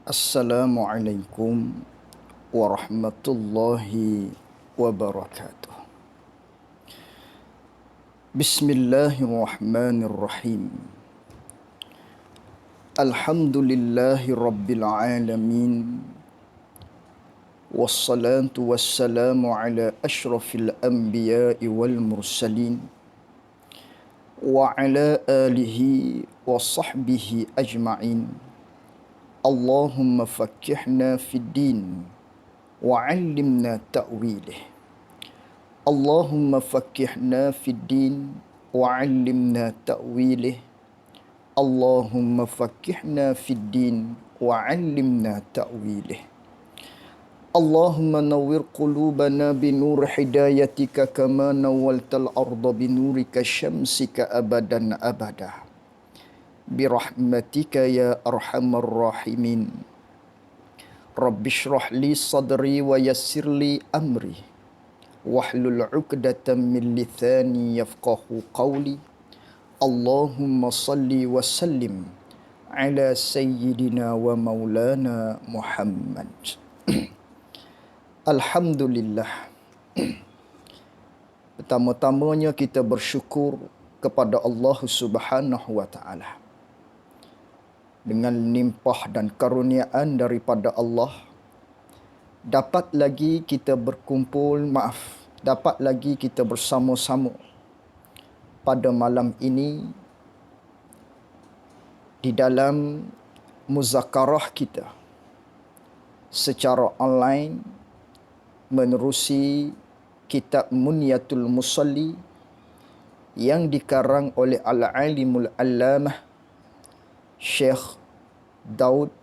Assalamualaikum warahmatullahi wabarakatuh. Bismillahirrahmanirrahim. Alhamdulillahi rabbil alamin. Wassalatu wassalamu ala ashrafil anbiya'i wal mursalin. Wa ala alihi wa sahbihi ajma'in. Allahumma fakkihna fid din wa'allimna ta'wilih. Allahumma fakkihna fid din wa'allimna ta'wilih. Allahumma fakkihna fid din wa'allimna ta'wilih. Allahumma nawwir qulubana binur hidayatika kama nawwaltal arda binurika syamsika abadan abada. Birahmatika ya arhamar rahimin. Rabbi shrah li sadri wa yassir li amri. Wahlul 'uqdatam min lisani yafqahu qawli. Allahumma salli wa sallim ala sayyidina wa maulana Muhammad. Alhamdulillah. Pertama-tamanya kita bersyukur kepada Allah Subhanahu wa taala. Dengan limpah dan karuniaan daripada Allah, dapat lagi kita berkumpul, dapat lagi kita bersama-sama pada malam ini di dalam muzakarah kita secara online menerusi kitab Munyatul Musalli yang dikarang oleh Al-Alimul Allamah Syekh Daud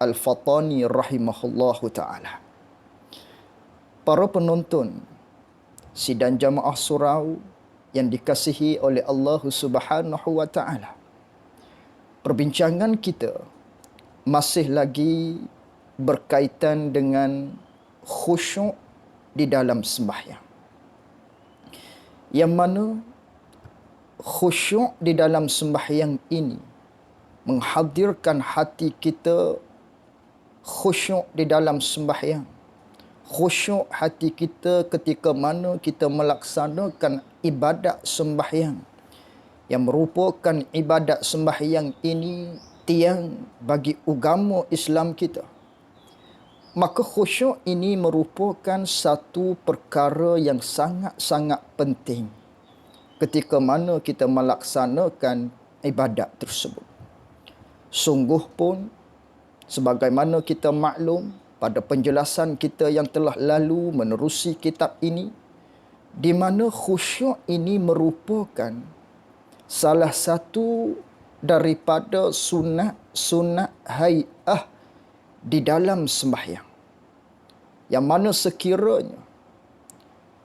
Al-Fatani rahimahullahu ta'ala. Para penonton sidang jamaah surau yang dikasihi oleh Allah Subhanahu wa ta'ala. Perbincangan kita masih lagi berkaitan dengan khusyuk di dalam sembahyang. Yang mana khusyuk di dalam sembahyang ini menghadirkan hati kita khusyuk di dalam sembahyang. Khusyuk hati kita ketika mana kita melaksanakan ibadat sembahyang. Yang merupakan ibadat sembahyang ini tiang bagi agama Islam kita. Maka khusyuk ini merupakan satu perkara yang sangat-sangat penting ketika mana kita melaksanakan ibadat tersebut. Sungguh pun, sebagaimana kita maklum pada penjelasan kita yang telah lalu menerusi kitab ini, di mana khusyuk ini merupakan salah satu daripada sunat hai'ah di dalam sembahyang. Yang mana sekiranya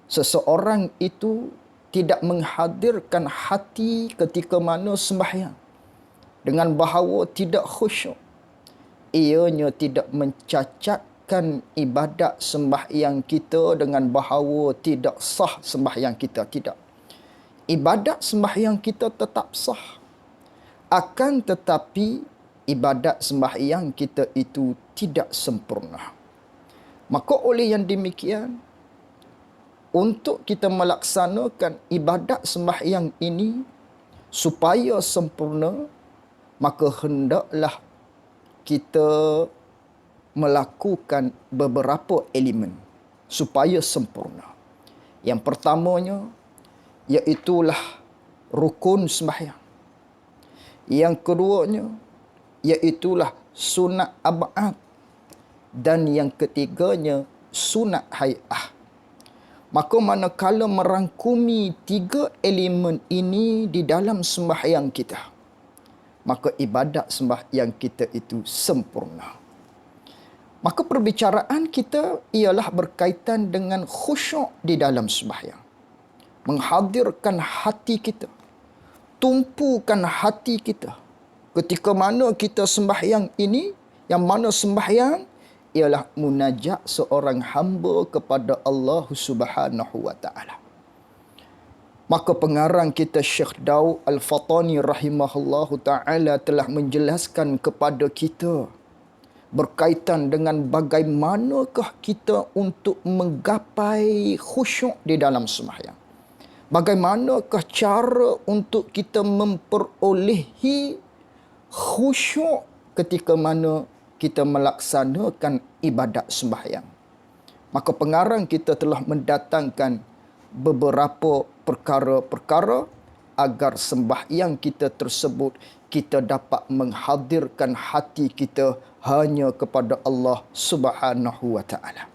seseorang itu tidak menghadirkan hati ketika mana sembahyang, dengan bahawa tidak khusyuk, ianya tidak mencacatkan ibadat sembahyang kita dengan bahawa tidak sah sembahyang kita. Tidak. Ibadat sembahyang kita tetap sah. Akan tetapi ibadat sembahyang kita itu tidak sempurna. Maka oleh yang demikian, untuk kita melaksanakan ibadat sembahyang ini supaya sempurna, maka hendaklah kita melakukan beberapa elemen supaya sempurna. Yang pertamanya, iaitulah rukun sembahyang. Yang keduanya, iaitulah sunat ab'ad. Dan yang ketiganya, sunat hai'ah. Maka manakala merangkumi tiga elemen ini di dalam sembahyang kita, maka ibadat sembahyang kita itu sempurna. Maka perbicaraan kita ialah berkaitan dengan khusyuk di dalam sembahyang. Menghadirkan hati kita, tumpukan hati kita ketika mana kita sembahyang ini, yang mana sembahyang ialah munajat seorang hamba kepada Allah Subhanahu wa ta'ala. Maka pengarang kita Syekh Daud Al-Fatani rahimahullahu ta'ala telah menjelaskan kepada kita berkaitan dengan bagaimanakah kita untuk menggapai khusyuk di dalam sembahyang. Bagaimanakah cara untuk kita memperolehi khusyuk ketika mana kita melaksanakan ibadat sembahyang. Maka pengarang kita telah mendatangkan beberapa perkara-perkara agar sembahyang kita tersebut kita dapat menghadirkan hati kita hanya kepada Allah Subhanahu wa taala.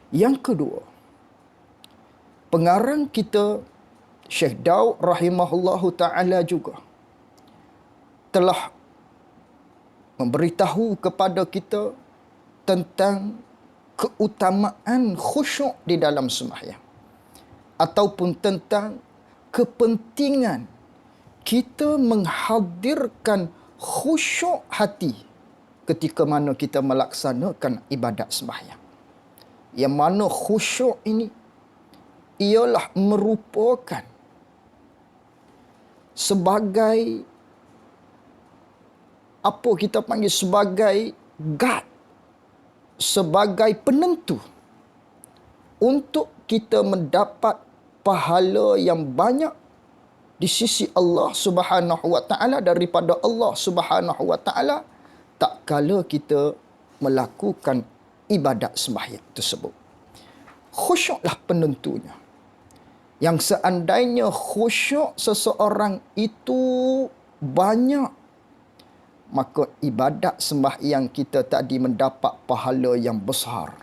Yang kedua, pengarang kita Syekh Daud rahimahullahu taala juga telah memberitahu kepada kita tentang keutamaan khusyuk di dalam sembahyang ataupun tentang kepentingan kita menghadirkan khusyuk hati ketika mana kita melaksanakan ibadat sembahyang. Yang mana khusyuk ini ialah merupakan sebagai apa kita panggil sebagai guide, sebagai penentu untuk kita mendapat pahala yang banyak di sisi Allah Subhanahu wa taala daripada Allah Subhanahu wa taala tak kala kita melakukan ibadat sembahyang tersebut. Khusyuklah penentunya. Yang seandainya khusyuk seseorang itu banyak, maka ibadat sembahyang kita tadi mendapat pahala yang besar.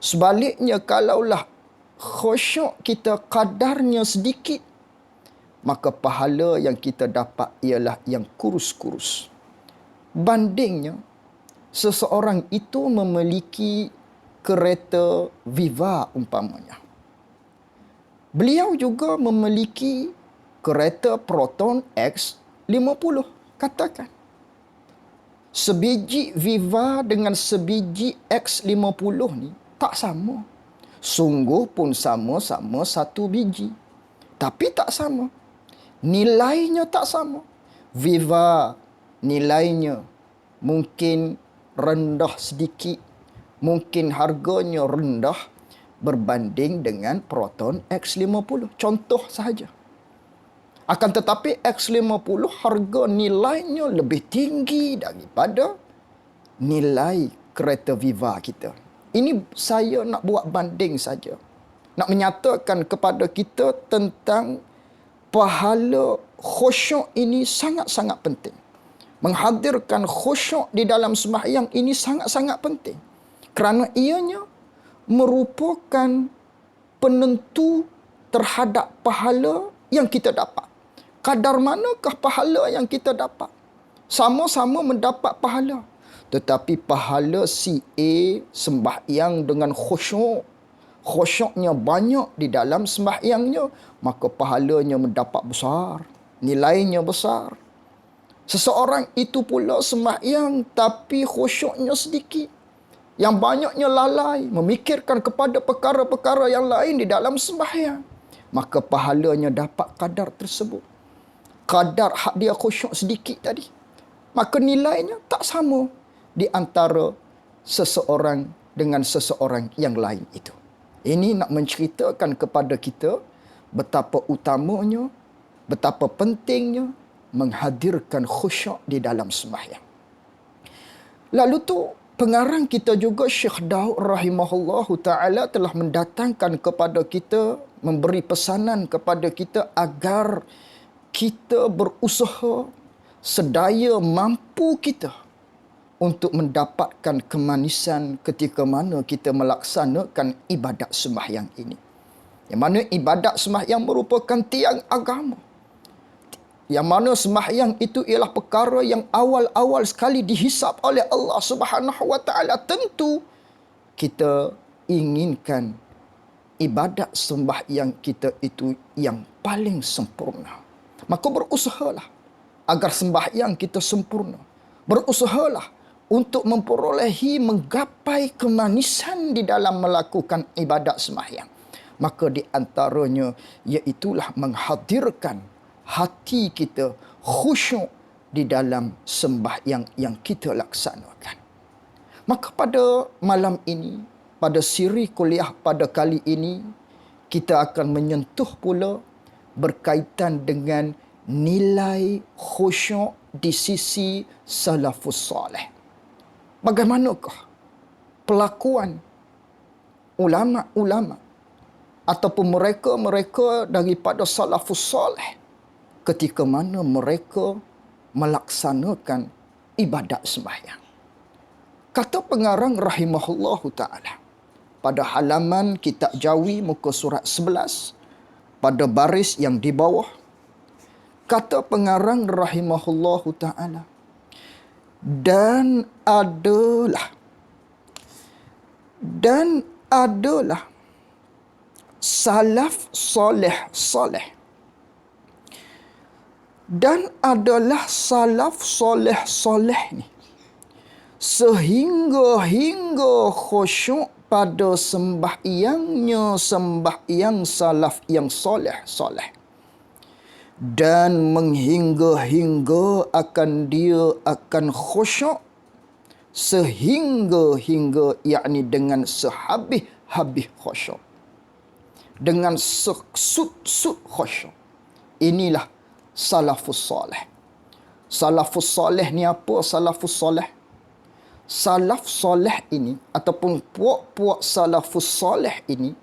Sebaliknya, kalaulah khusyuk kita kadarnya sedikit, maka pahala yang kita dapat ialah yang kurus-kurus. Bandingnya, seseorang itu memiliki kereta Viva umpamanya. Beliau juga memiliki kereta Proton X50. Katakan, sebiji Viva dengan sebiji X50 ni tak sama. Sungguh pun sama-sama satu biji, tapi tak sama. Nilainya tak sama. Viva nilainya mungkin rendah sedikit, mungkin harganya rendah berbanding dengan Proton X50. Contoh sahaja. Akan tetapi X50 harga nilainya lebih tinggi daripada nilai kereta Viva kita. Ini saya nak buat banding saja. Nak menyatakan kepada kita tentang pahala khusyuk ini sangat-sangat penting. Menghadirkan khusyuk di dalam sembahyang ini sangat-sangat penting. Kerana ianya merupakan penentu terhadap pahala yang kita dapat. Kadar manakah pahala yang kita dapat? Sama-sama mendapat pahala. Tetapi pahala si A sembahyang dengan khusyuk, khusyuknya banyak di dalam sembahyangnya, maka pahalanya mendapat besar, nilainya besar. Seseorang itu pula sembahyang tapi khusyuknya sedikit, yang banyaknya lalai, memikirkan kepada perkara-perkara yang lain di dalam sembahyang, maka pahalanya dapat kadar tersebut. Kadar hak dia khusyuk sedikit tadi, maka nilainya tak sama di antara seseorang dengan seseorang yang lain itu. Ini nak menceritakan kepada kita betapa utamanya, betapa pentingnya menghadirkan khusyuk di dalam sembahyang. Lalu tu pengarang kita juga Syekh Daud rahimahullahu ta'ala telah mendatangkan kepada kita, memberi pesanan kepada kita agar kita berusaha sedaya mampu kita untuk mendapatkan kemanisan ketika mana kita melaksanakan ibadat sembahyang ini. Yang mana ibadat sembahyang merupakan tiang agama. Yang mana sembahyang itu ialah perkara yang awal-awal sekali dihisap oleh Allah Subhanahu wa taala. Tentu kita inginkan ibadat sembahyang kita itu yang paling sempurna. Maka berusahalah agar sembahyang kita sempurna. Berusahalah untuk memperolehi, menggapai kemanisan di dalam melakukan ibadat sembahyang. Maka di antaranya iaitulah menghadirkan hati kita khusyuk di dalam sembahyang yang kita laksanakan. Maka pada malam ini, pada siri kuliah pada kali ini, kita akan menyentuh pula berkaitan dengan nilai khusyuk di sisi salafus salih. Bagaimanakah pelakuan ulama-ulama ataupun mereka-mereka daripada salafus salih ketika mana mereka melaksanakan ibadat sembahyang. Kata pengarang rahimahullahu ta'ala pada halaman kitab Jawi muka surat 11 pada baris yang di bawah, kata pengarang rahimahullahu ta'ala, dan adalah salaf soleh dan adalah salaf soleh ni sehingga khusyuk pada sembahyang salaf yang soleh dan menghingga-hingga akan khusyuk sehingga yakni dengan sehabis-habis khusyuk, dengan sud khusyuk. Inilah salafus soleh. Salafus soleh ni apa? Salafus soleh, salaf soleh ini ataupun puak-puak salafus soleh ini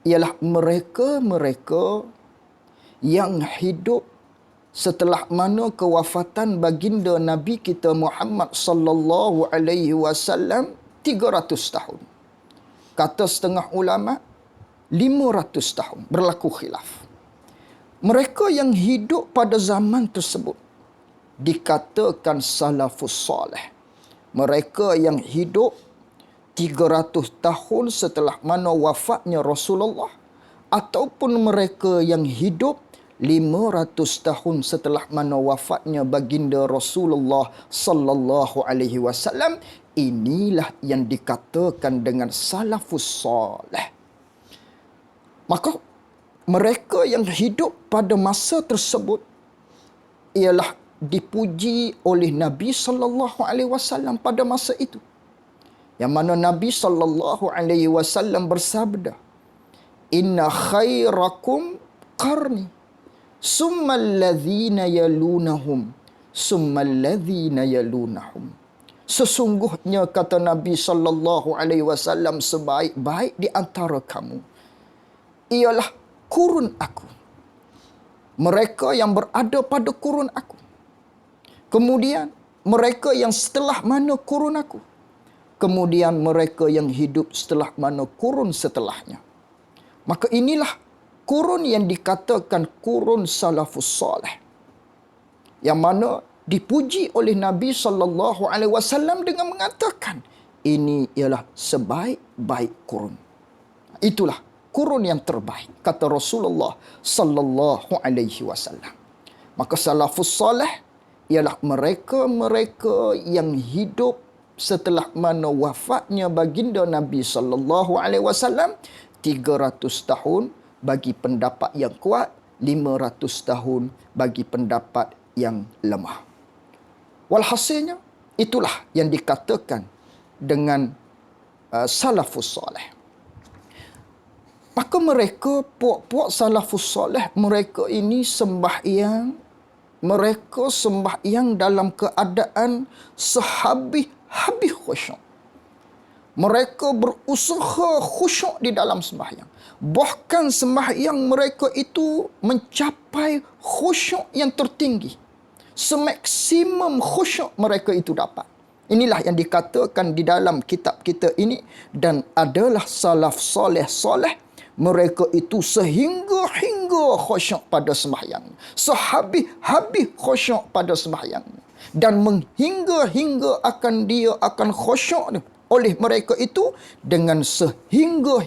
ialah mereka-mereka yang hidup setelah mana kewafatan baginda Nabi kita Muhammad sallallahu alaihi wasallam 300 tahun. Kata setengah ulama 500 tahun, berlaku khilaf. Mereka yang hidup pada zaman tersebut dikatakan salafus soleh. Mereka yang hidup 300 tahun setelah mana wafatnya Rasulullah, ataupun mereka yang hidup 500 tahun setelah mana wafatnya baginda Rasulullah sallallahu alaihi wasallam, inilah yang dikatakan dengan salafus soleh. Maka mereka yang hidup pada masa tersebut ialah dipuji oleh Nabi sallallahu alaihi wasallam pada masa itu. Yang mana Nabi sallallahu alaihi wasallam bersabda, "Inna khairakum qarni, summa alladhina yalunahum, summa alladhina yalunahum." Sesungguhnya kata Nabi sallallahu alaihi wasallam, sebaik-baik di antara kamu ialah kurun aku. Mereka yang berada pada kurun aku. Kemudian mereka yang setelah mana kurun aku. Kemudian mereka yang hidup setelah mana kurun setelahnya. Maka inilah kurun yang dikatakan kurun salafus salih, yang mana dipuji oleh Nabi sallallahu alaihi wasallam dengan mengatakan ini ialah sebaik-baik kurun. Itulah kurun yang terbaik kata Rasulullah sallallahu alaihi wasallam. Maka salafus salih ialah mereka-mereka yang hidup setelah mana wafatnya baginda Nabi sallallahu alaihi wasallam 300 tahun bagi pendapat yang kuat, 500 tahun bagi pendapat yang lemah. Walhasilnya itulah yang dikatakan dengan salafus salih. Maka mereka, puak-puak salafus salih, mereka ini mereka sembahyang dalam keadaan sehabis-habis khusyuk. Mereka berusaha khusyuk di dalam sembahyang. Bahkan sembahyang mereka itu mencapai khusyuk yang tertinggi. Semaksimum khusyuk mereka itu dapat. Inilah yang dikatakan di dalam kitab kita ini. Dan adalah salaf soleh. Mereka itu sehingga khusyuk pada sembahyang. Sehabis-habis khusyuk pada sembahyang. Dan menghingga akan khusyuk oleh mereka itu dengan sehingga,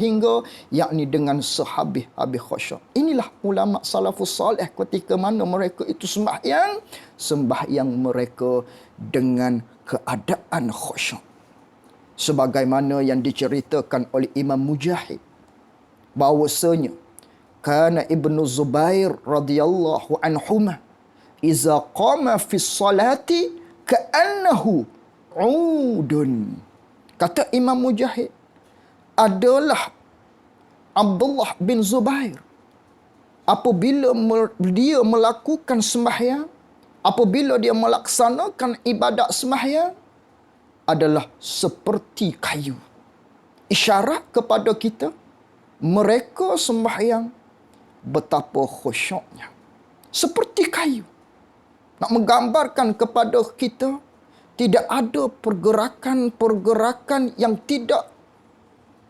yakni dengan sehabis-habis khusyuk. Inilah ulama salafus salih ketika mana mereka itu sembahyang mereka dengan keadaan khusyuk. Sebagaimana yang diceritakan oleh Imam Mujahid, bahawasanya kana Ibnu Zubair radhiyallahu anhuma iza qama fis salati ka'annahu udun. Kata Imam Mujahid, adalah Abdullah bin Zubair apabila dia melakukan sembahyang, apabila dia melaksanakan ibadat sembahyang, adalah seperti kayu. Isyarat kepada kita, mereka sembahyang betapa khusyuknya. Seperti kayu. Nak menggambarkan kepada kita, tidak ada pergerakan-pergerakan yang tidak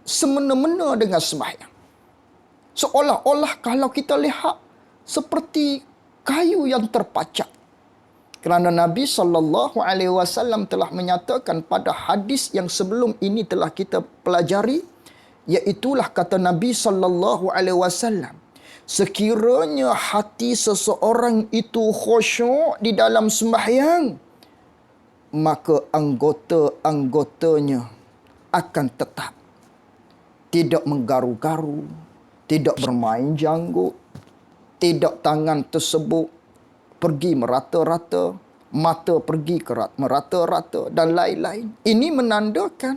semena-mena dengan sembahyang. Seolah-olah kalau kita lihat seperti kayu yang terpacak. Kerana Nabi SAW telah menyatakan pada hadis yang sebelum ini telah kita pelajari, iaitulah kata Nabi SAW, sekiranya hati seseorang itu khusyuk di dalam sembahyang, maka anggota-anggotanya akan tetap tidak menggaru-garu, tidak bermain janggut, tidak tangan tersebut pergi merata-rata, mata pergi merata-rata dan lain-lain. Ini menandakan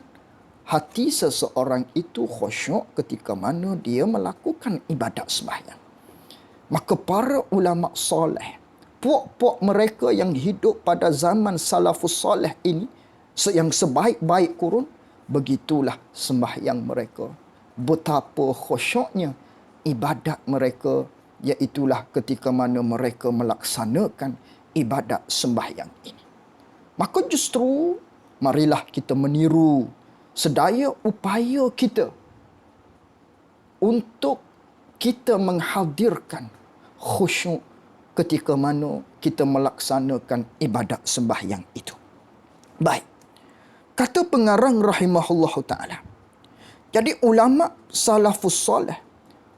hati seseorang itu khusyuk ketika mana dia melakukan ibadat sembahyang. Maka para ulama soleh, puak-puak mereka yang hidup pada zaman salafus soleh ini, yang sebaik-baik kurun, begitulah sembahyang mereka. Betapa khusyuknya ibadat mereka, iaitulah ketika mana mereka melaksanakan ibadat sembahyang ini. Maka justru marilah kita meniru sedaya upaya kita untuk kita menghadirkan khusyuk ketika mana kita melaksanakan ibadat sembahyang itu. Baik. Kata pengarang rahimahullahu ta'ala. Jadi ulama salafus soleh,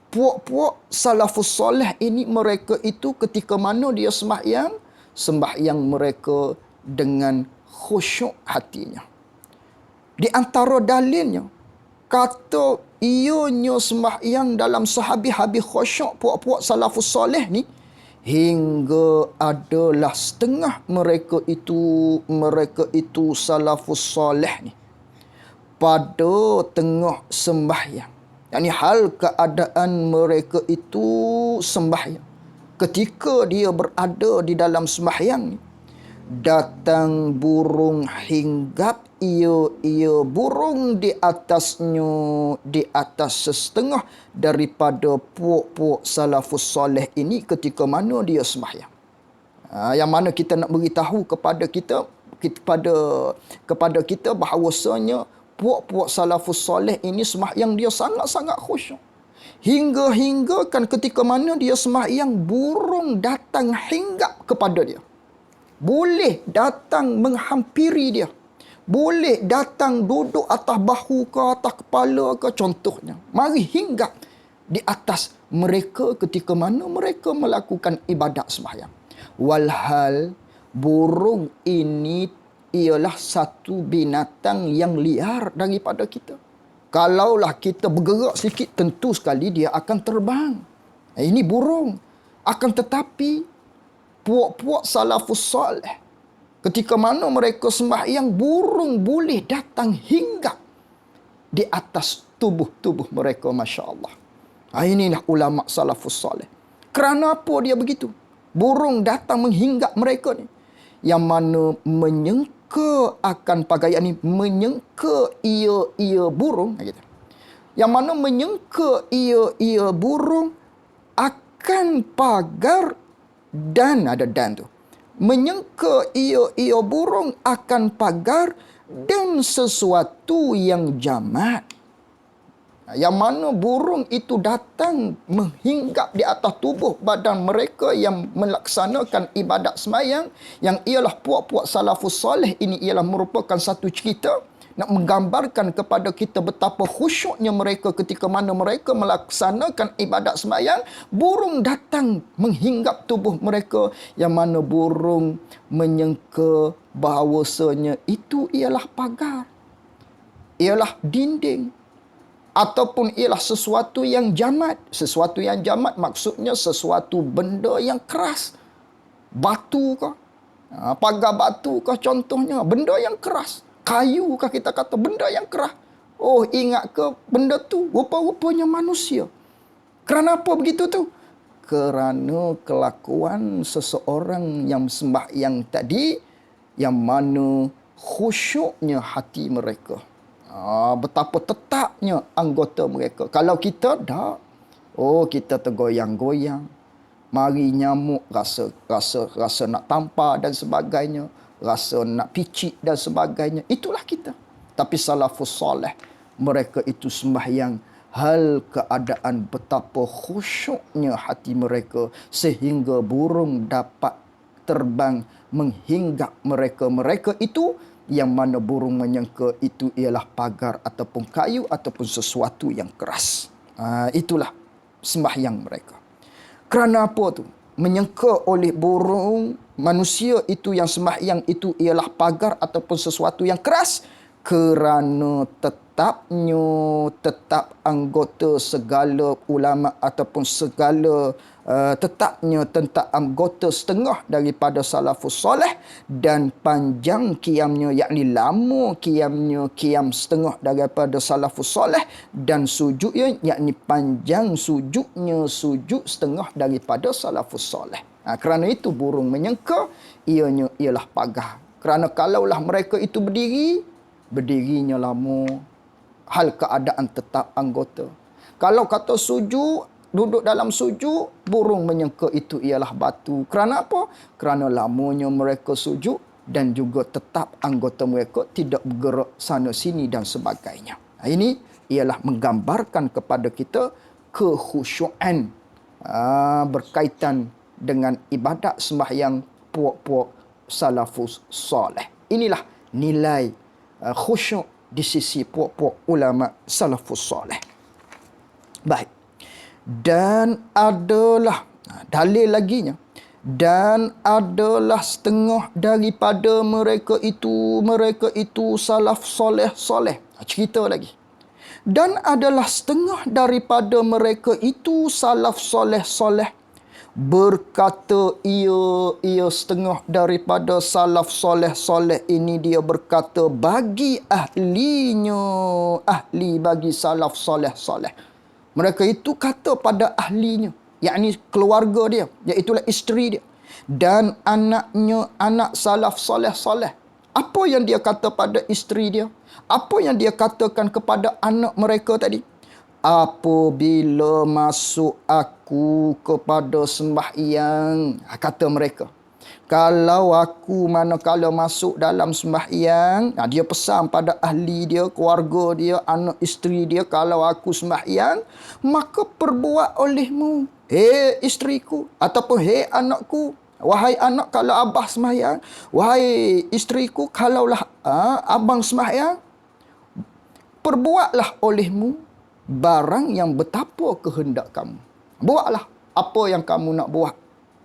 puak-puak salafus soleh ini, mereka itu ketika mana dia sembahyang mereka dengan khusyuk hatinya. Di antara dalilnya, kata ianya sembahyang dalam sehabis-habis khusyuk puak-puak salafus soleh ni, hingga adalah setengah mereka itu salafus soleh ni, pada tengah sembahyang, yakni hal keadaan mereka itu sembahyang, ketika dia berada di dalam sembahyang ni, datang burung hinggap, ia burung di atasnya, di atas setengah daripada puak-puak salafus soleh ini ketika mana dia sembahyang. Yang mana kita nak beritahu kepada kita bahawasanya puak-puak salafus soleh ini sembahyang dia sangat-sangat khusyuk. Hingga kan ketika mana dia sembahyang, burung datang hinggap kepada dia. Boleh datang menghampiri dia. Boleh datang duduk atas bahu ke, atas kepala ke contohnya. Mari hinggap di atas mereka ketika mana mereka melakukan ibadat sembahyang. Walhal burung ini ialah satu binatang yang liar daripada kita. Kalaulah kita bergerak sedikit, tentu sekali dia akan terbang. Ini burung. Akan tetapi, puak-puak salafus soleh, ketika mana mereka sembahyang, burung boleh datang hinggap di atas tubuh-tubuh mereka, Masya Allah. Inilah ulama salafus soleh. Kerana apa dia begitu? Burung datang menghinggap mereka ni, yang mana menyengka akan pakaian ni, menyengka ia burung, gitu. Yang mana menyengka ia burung akan pagar, dan ada dan tu, menyengka ia burung akan pagar dan sesuatu yang jamat. Yang mana burung itu datang menghinggap di atas tubuh badan mereka yang melaksanakan ibadat sembahyang, yang ialah puak-puak salafus soleh ini, ialah merupakan satu cerita nak menggambarkan kepada kita betapa khusyuknya mereka ketika mana mereka melaksanakan ibadat sembahyang. Burung datang menghinggap tubuh mereka, yang mana burung menyangka bahawasanya itu ialah pagar, ialah dinding, ataupun ialah sesuatu yang jamat. Sesuatu yang jamat maksudnya sesuatu benda yang keras. batu kah, pagar batu kah contohnya, benda yang keras. Kayu kah kita kata, benda yang keras. Oh, ingat ke benda tu rupa-rupanya manusia. Kerana apa begitu tu? Kerana kelakuan seseorang yang sembahyang tadi, yang mana khusyuknya hati mereka. Betapa tetapnya anggota mereka. Kalau kita tak, oh kita tergoyang-goyang. Mari nyamuk rasa nak tampar dan sebagainya, rasa nak picit dan sebagainya. Itulah kita. Tapi salafus soleh, mereka itu sembahyang hal keadaan betapa khusyuknya hati mereka sehingga burung dapat terbang menghinggap mereka. Mereka itu yang mana burung menyangka itu ialah pagar ataupun kayu ataupun sesuatu yang keras. Itulah sembahyang mereka. Kerana apa tu? Menyangka oleh burung manusia itu yang sembahyang itu ialah pagar ataupun sesuatu yang keras, kerana tetap anggota segala ulama ataupun segala tetapnya tentang anggota setengah daripada salafus soleh, dan panjang qiyamnya, yakni lama qiyamnya, qiyam setengah daripada salafus soleh, dan sujudnya, yakni panjang sujudnya, sujud setengah daripada salafus soleh. Kerana itu burung menyangka ianya ialah pagar. Kerana kalaulah mereka itu berdirinya lama, hal keadaan tetap anggota. Kalau kata sujud, duduk dalam sujud, burung menyangka itu ialah batu. Kerana apa? Kerana lamanya mereka sujud dan juga tetap anggota mereka tidak bergerak sana sini dan sebagainya. Ini ialah menggambarkan kepada kita kekhusyuan berkaitan dengan ibadat sembahyang puak-puak salafus soleh. Inilah nilai khusyuk di sisi puak-puak ulama salafus soleh. Baik. Dan adalah dalil laginya, dan adalah setengah daripada mereka itu salaf soleh. Cerita lagi. Dan adalah setengah daripada mereka itu salaf soleh. Berkata ia setengah daripada salaf soleh ini, dia berkata bagi ahlinya, ahli bagi salaf soleh. Mereka itu kata pada ahlinya, yakni keluarga dia, iaitulah isteri dia dan anaknya, anak salaf soleh. Apa yang dia kata pada isteri dia? Apa yang dia katakan kepada anak mereka tadi? Apabila masuk aku kepada sembahyang, kata mereka, kalau aku manakala masuk dalam sembahyang, dia pesan pada ahli dia, keluarga dia, anak isteri dia, kalau aku sembahyang, maka perbuat olehmu, hei isteriku, ataupun hei anakku, wahai anak kalau abah sembahyang, wahai isteriku kalaulah abang sembahyang, perbuatlah olehmu barang yang betapa kehendak kamu. Buatlah apa yang kamu nak buat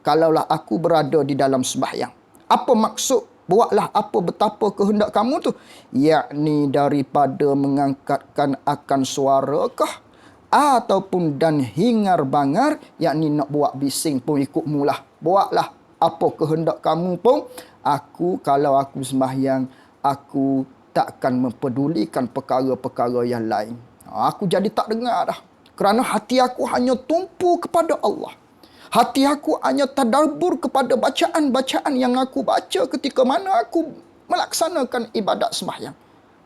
kalaulah aku berada di dalam sembahyang. Apa maksud buatlah apa betapa kehendak kamu tu? Yakni daripada mengangkatkan akan suarakah ataupun dan hingar-bangar, yakni nak buat bising pun ikut mulah. Buatlah apa kehendak kamu pun. Aku kalau aku sembahyang, aku takkan mempedulikan perkara-perkara yang lain. Aku jadi tak dengar dah. Kerana hati aku hanya tumpu kepada Allah. Hati aku hanya tadabbur kepada bacaan-bacaan yang aku baca ketika mana aku melaksanakan ibadat sembahyang.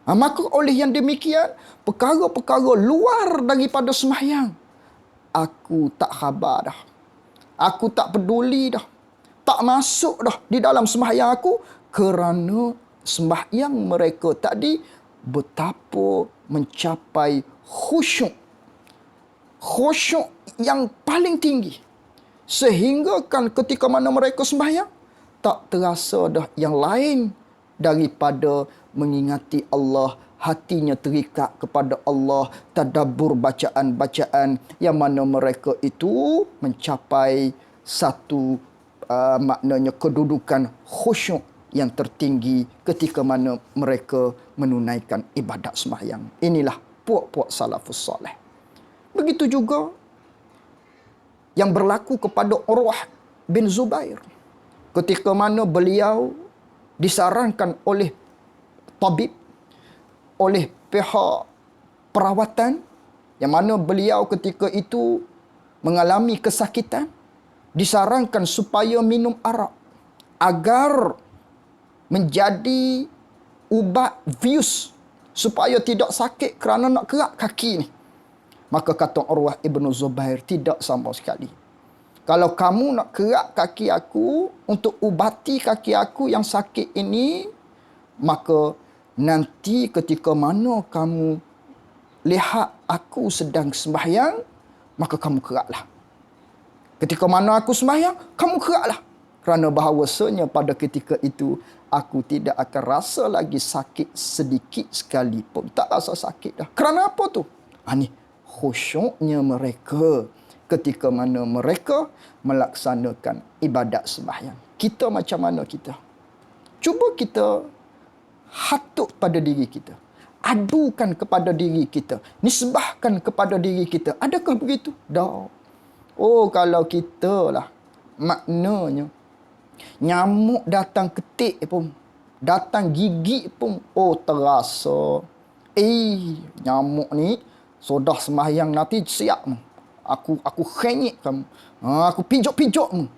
Maka oleh yang demikian, perkara-perkara luar daripada sembahyang, aku tak khabar dah. Aku tak peduli dah. Tak masuk dah di dalam sembahyang aku, kerana sembahyang mereka tadi betapa mencapai khusyuk. Khusyuk yang paling tinggi. Sehingga kan ketika mana mereka sembahyang, tak terasa dah yang lain daripada mengingati Allah. Hatinya terikat kepada Allah, tadabbur bacaan-bacaan yang mana mereka itu mencapai satu maknanya kedudukan khusyuk yang tertinggi ketika mana mereka menunaikan ibadat sembahyang. Inilah puak-puak salafus soleh. Begitu juga yang berlaku kepada Urwah bin Zubair. ketika mana beliau disarankan oleh tabib, oleh pihak perawatan, yang mana beliau ketika itu mengalami kesakitan, disarankan supaya minum arak agar menjadi ubat bius supaya tidak sakit kerana nak kerak kaki ni. Maka kata Urwah Ibn Zubair, tidak sama sekali. Kalau kamu nak kerak kaki aku untuk ubati kaki aku yang sakit ini, maka nanti ketika mana kamu lihat aku sedang sembahyang, maka kamu keraklah. Ketika mana aku sembahyang, kamu keraklah. Kerana bahawasanya pada ketika itu, aku tidak akan rasa lagi sakit sedikit sekalipun. Tak rasa sakit dah. Kerana apa tu? Ini khusyuknya mereka ketika mana mereka melaksanakan ibadat sembahyang. Kita macam mana kita? Cuba kita hatuk pada diri kita. Adukan kepada diri kita. Nisbahkan kepada diri kita. Adakah begitu? Dah. Oh, kalau kita lah, maknanya nyamuk datang ketik pun, datang gigit pun, oh terasa. Nyamuk ni sudah sembahyang nanti siap. Aku khenyik kamu. Aku pijak-pijak mu.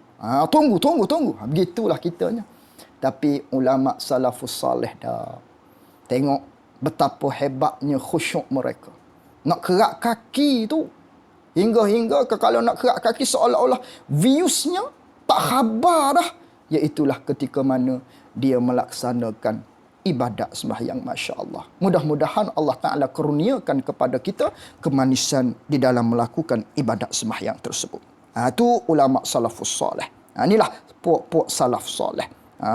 Tunggu. Begitulah kitanya. Tapi ulama salafus salih dah. Tengok betapa hebatnya khusyuk mereka. Nak kerak kaki tu, hingga kalau nak kerak kaki seolah-olah viusnya tak khabar dah. Iaitulah ketika mana dia melaksanakan ibadat sembahyang. Masya Allah. Mudah-mudahan Allah Ta'ala kurniakan kepada kita kemanisan di dalam melakukan ibadat sembahyang tersebut. Itu ulama salafus salih. Inilah puak-puak salaf salih.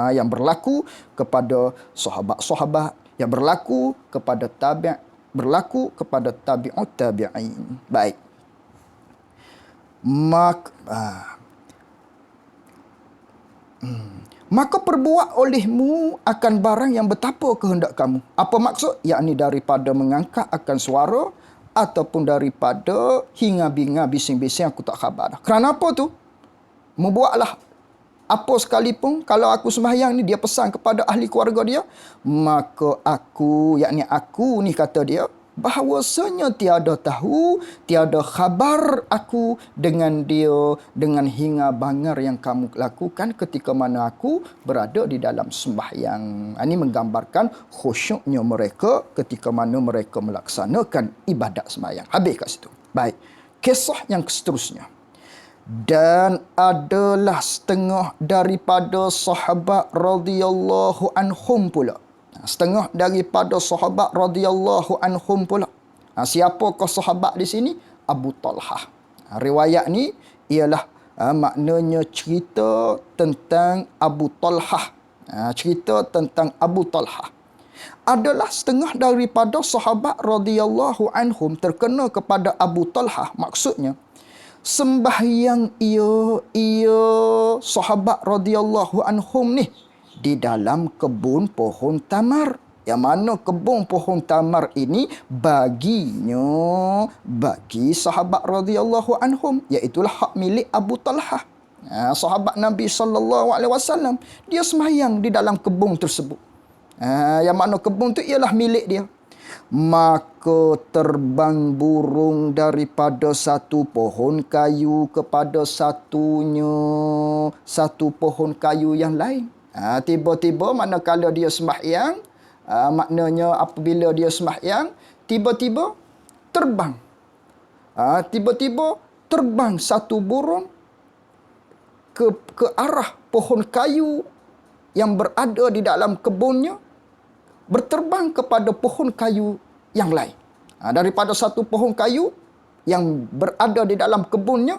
Yang berlaku kepada sahabat-sahabat, yang berlaku kepada tabi', berlaku kepada tabi'ut tabi'in. Baik. Maka perbuat olehmu akan barang yang betapa kehendak kamu. Apa maksud? Yakni daripada mengangkat akan suara ataupun daripada hinga-binga bising-bising aku tak khabar dah. Kerana apa tu? Membuatlah apa sekalipun, kalau aku sembahyang ni dia pesan kepada ahli keluarga dia, maka aku, yakni aku ni kata dia, bahawasanya tiada tahu, tiada khabar aku dengan dia, dengan hinga bangar yang kamu lakukan ketika mana aku berada di dalam sembahyang. Ini menggambarkan khusyuknya mereka ketika mana mereka melaksanakan ibadat sembahyang. Habis kat situ. Baik. Kisah yang seterusnya. Dan adalah setengah daripada sahabat radhiyallahu anhum pula. Setengah daripada sahabat radhiyallahu anhum pula. Siapakah sahabat di sini? Abu Talhah. Riwayat ni ialah maknanya cerita tentang Abu Talhah. Cerita tentang Abu Talhah. Adalah setengah daripada sahabat radhiyallahu anhum terkena kepada Abu Talhah. Maksudnya, sembahyang ia sahabat radhiyallahu anhum ni di dalam kebun pohon tamar. Yang mana kebun pohon tamar ini baginya, bagi sahabat radhiyallahu anhum, iaitulah hak milik Abu Talhah. Sahabat Nabi SAW, dia sembahyang di dalam kebun tersebut. Yang mana kebun tu ialah milik dia. Maka terbang burung daripada satu pohon kayu kepada satu pohon kayu yang lain. Tiba-tiba manakala dia sembahyang, maknanya apabila dia sembahyang, tiba-tiba terbang. Tiba-tiba terbang satu burung ke arah pohon kayu yang berada di dalam kebunnya, berterbang kepada pohon kayu yang lain. Daripada satu pohon kayu yang berada di dalam kebunnya,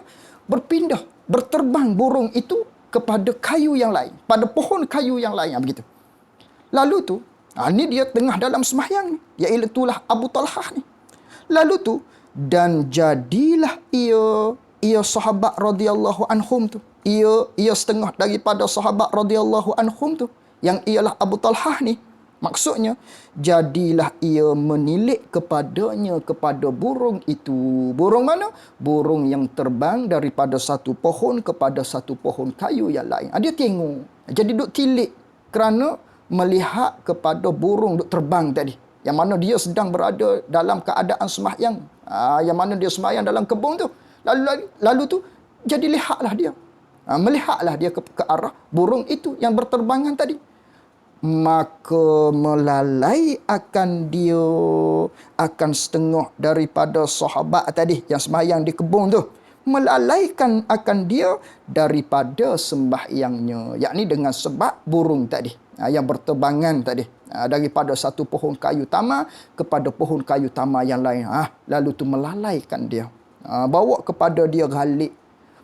berterbang burung itu kepada kayu yang lain, pada pohon kayu yang lain. Begitu. Lalu tu, ni dia tengah dalam sembahyang, iaitulah Abu Talhah ni. Lalu tu, dan jadilah ia sahabat radhiyallahu anhum tu. Ia setengah daripada sahabat radhiyallahu anhum tu, yang ialah Abu Talhah ni. Maksudnya, jadilah ia menilik kepadanya, kepada burung itu. Burung mana? Burung yang terbang daripada satu pohon kepada satu pohon kayu yang lain. Dia tengok. Jadi duk tilik kerana melihat kepada burung duk terbang tadi. Yang mana dia sedang berada dalam keadaan sembahyang. Yang mana dia sembahyang dalam kebun tu. Lalu tu, jadi lihatlah dia. Melihatlah dia ke arah burung itu yang berterbangan tadi. Maka melalai akan dia, akan setengah daripada sahabat tadi yang sembahyang di kebun tu, melalaikan akan dia daripada sembahyangnya, yakni dengan sebab burung tadi yang berterbangan tadi, daripada satu pohon kayu tama kepada pohon kayu tama yang lain. Lalu tu melalaikan dia, bawa kepada dia galik,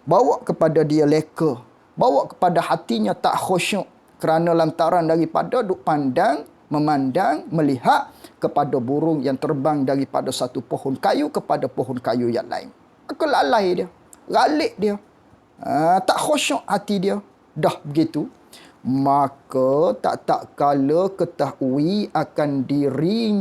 bawa kepada dia leka, bawa kepada hatinya tak khusyuk, kerana lantaran daripada duk memandang, melihat kepada burung yang terbang daripada satu pohon kayu kepada pohon kayu yang lain. Maka lalai dia, galik dia, tak khusyuk hati dia. Dah begitu, maka tak kala ketahui akan diri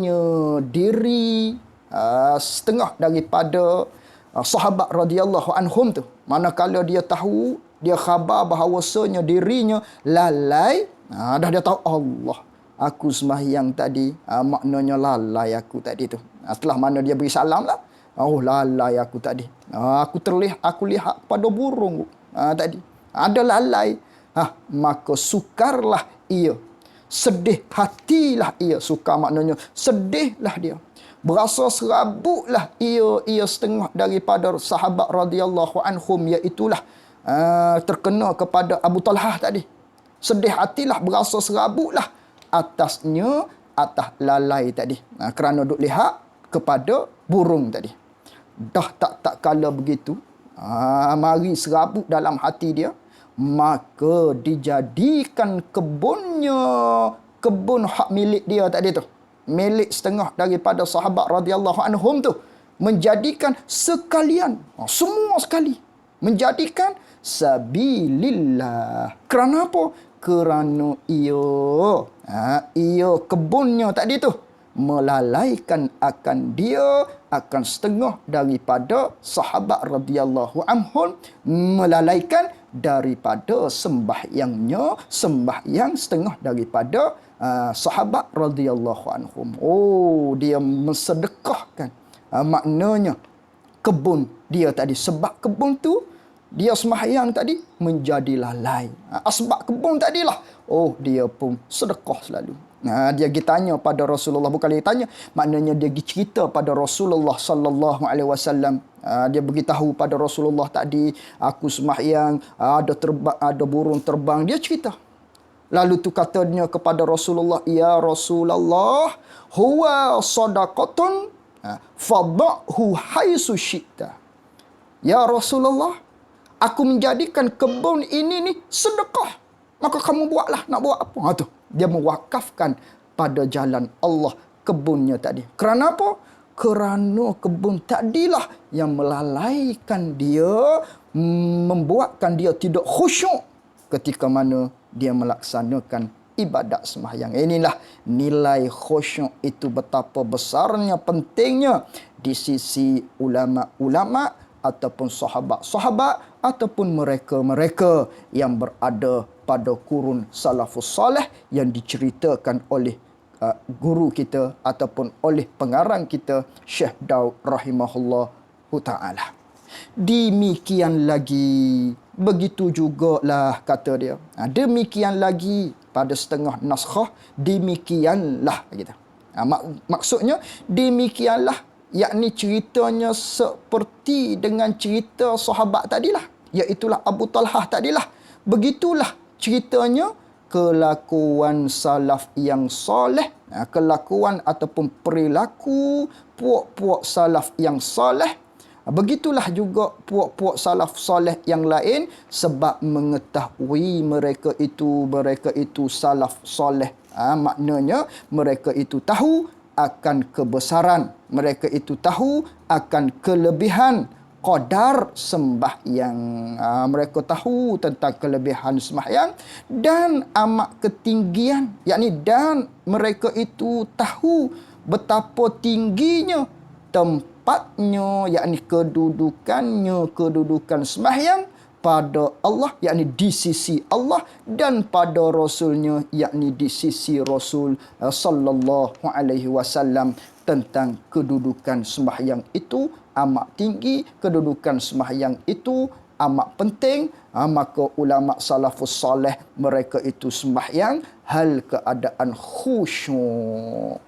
setengah daripada sahabat radhiyallahu anhum tu. Manakala dia tahu, dia khabar bahawasanya dirinya lalai, dah dia tahu, Allah, aku sembahyang tadi, maknanya lalai aku tadi tu. Setelah mana dia beri salam lah, lalai aku tadi. Aku lihat pada burung tadi. Ada lalai. Maka sukarlah ia. Sedih hatilah ia. Sukar maknanya sedihlah dia. Berasa serabutlah ia setengah daripada sahabat radhiyallahu anhum, iaitulah terkena kepada Abu Talhah tadi. Sedih hatilah, berasa serabutlah atasnya, atas lalai tadi, kerana duk lihat kepada burung tadi. Dah tak kala begitu, mari serabut dalam hati dia, maka dijadikan kebunnya, kebun hak milik dia tadi tu, milik setengah daripada sahabat radhiyallahu anhum tu, menjadikan sekalian, semua sekali, menjadikan sabilillah. Kerana apa? Kerana ia kebunnya tadi tu melalaikan akan dia, akan setengah daripada sahabat radhiyallahu anhum, melalaikan daripada sembahyangnya, sembahyang setengah daripada sahabat radhiyallahu anhum. Dia mensedekahkan, maknanya kebun dia tadi. Sebab kebun tu dia sembahyang tadi menjadi lalai. Sebab kebun tadilah, dia pun sedekah selalu. Dia pergi tanya pada Rasulullah, bukan dia tanya, maknanya dia pergi cerita pada Rasulullah sallallahu alaihi wasallam. Dia beritahu pada Rasulullah tadi, aku sembahyang, ada burung terbang. Dia cerita. Lalu tu katanya kepada Rasulullah, ya Rasulullah, huwa sadaqatun fadhahu haitsu syi'ta. Ya Rasulullah, aku menjadikan kebun ini ni sedekah, maka kamu buatlah, nak buat apa? Dia mewakafkan pada jalan Allah kebunnya tadi. Kerana apa? Kerana kebun tadilah yang melalaikan dia, membuatkan dia tidak khusyuk ketika mana dia melaksanakan ibadat sembahyang. Inilah nilai khusyuk itu, betapa besarnya, pentingnya di sisi ulama-ulama ataupun sahabat-sahabat ataupun mereka-mereka yang berada pada kurun salafus salih yang diceritakan oleh guru kita ataupun oleh pengarang kita Syekh Daud rahimahullahu ta'ala. Demikian lagi, begitu jugalah kata dia. Demikian lagi pada setengah naskhah, demikianlah kita. Maksudnya demikianlah, yakni ceritanya seperti dengan cerita sahabat tadilah, iaitulah Abu Talhah tadilah. Begitulah ceritanya kelakuan salaf yang soleh, kelakuan ataupun perilaku puak-puak salaf yang soleh. Begitulah juga puak-puak salaf soleh yang lain, sebab mengetahui mereka itu salaf soleh. Maknanya mereka itu tahu akan kebesaran, mereka itu tahu akan kelebihan qadar sembahyang. Mereka tahu tentang kelebihan sembahyang dan amat ketinggian, yakni dan mereka itu tahu betapa tingginya tempatnya, yakni kedudukan sembahyang pada Allah, yakni di sisi Allah, dan pada Rasulnya, yakni di sisi Rasul sallallahu alaihi wasallam. Tentang kedudukan sembahyang itu amat tinggi, kedudukan sembahyang itu amat penting. Maka ulama salafus soleh mereka itu sembahyang hal keadaan khusyuk.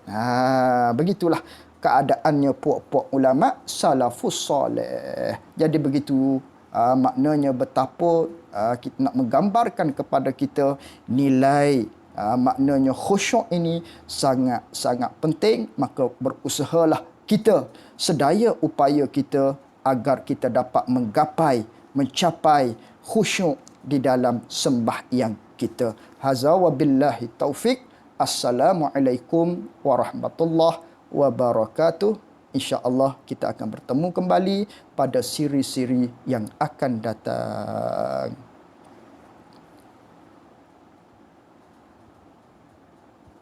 Begitulah keadaannya puak-puak ulama salafus soleh. Jadi begitu maknanya betapa kita nak menggambarkan kepada kita nilai maknanya khusyuk ini sangat-sangat penting. Maka berusahalah kita sedaya upaya kita agar kita dapat mencapai khusyuk di dalam sembahyang kita. Hadza wa billahi taufik. Assalamualaikum warahmatullahi wabarakatuh. InsyaAllah kita akan bertemu kembali pada siri-siri yang akan datang.